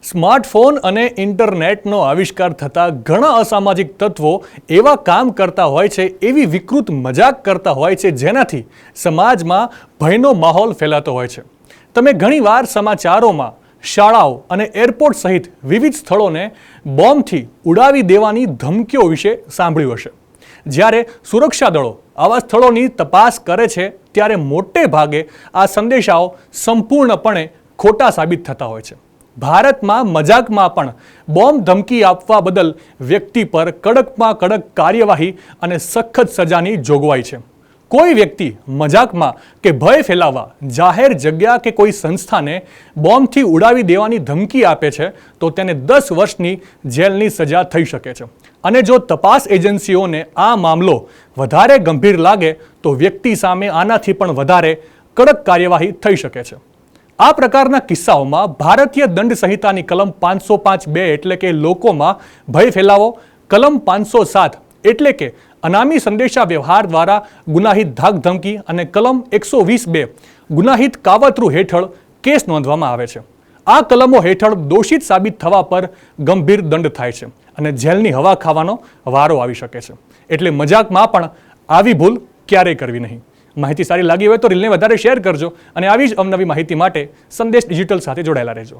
Smartphone અને ઇન્ટરનેટનો આવિષ્કાર થતાં ઘણા અસામાજિક તત્વો એવા કામ કરતા હોય છે, એવી વિકૃત મજાક કરતા હોય છે, જેનાથી સમાજમાં ભયનો માહોલ ફેલાતો હોય છે. તમે ઘણીવાર સમાચારોમાં શાળાઓ અને એરપોર્ટ સહિત વિવિધ સ્થળોને બોમ્બથી ઉડાવી દેવાની ધમકીઓ વિશે સાંભળ્યું હશે. જ્યારે સુરક્ષા દળો આવા સ્થળોની તપાસ કરે છે, ત્યારે મોટે ભાગે આ સંદેશાઓ સંપૂર્ણપણે ખોટા સાબિત થતા હોય છે. ભારતમાં મજાકમાં પણ બોમ્બ ધમકી આપવા બદલ વ્યક્તિ પર કડકમાં કડક કાર્યવાહી અને સખત સજાની જોગવાઈ છે. કોઈ વ્યક્તિ મજાકમાં કે ભય ફેલાવવા જાહેર જગ્યા કે કોઈ સંસ્થાને બોમ્બથી ઉડાવી દેવાની ધમકી આપે છે, તો તેને 10 વર્ષની જેલની સજા થઈ શકે છે. અને જો તપાસ એજન્સીઓને આ મામલો વધારે ગંભીર લાગે તો વ્યક્તિ સામે આનાથી પણ વધારે કડક કાર્યવાહી થઈ શકે છે. આ પ્રકારના કિસ્સાઓમાં ભારતીય દંડ સંહિતાની કલમ 505(2) એટલે કે લોકોમાં ભય ફેલાવો, કલમ 507 એટલે કે અનામી સંદેશા વ્યવહાર દ્વારા ગુનાહિત ધાક ધમકી અને કલમ 120(2) ગુનાહિત કાવતરું હેઠળ કેસ નોંધવામાં આવે છે. આ કલમો હેઠળ દોષિત સાબિત થવા પર ગંભીર દંડ થાય છે અને જેલની હવા ખાવાનો વારો આવી શકે છે. એટલે મજાકમાં પણ આવી ભૂલ ક્યારેય કરવી નહીં. માહિતી સારી લાગી હોય તો રીલને વધારે શેર કરજો અને આવી જ અવનવી માહિતી માટે સંદેશ ડિજિટલ સાથે જોડાયેલા રહેજો.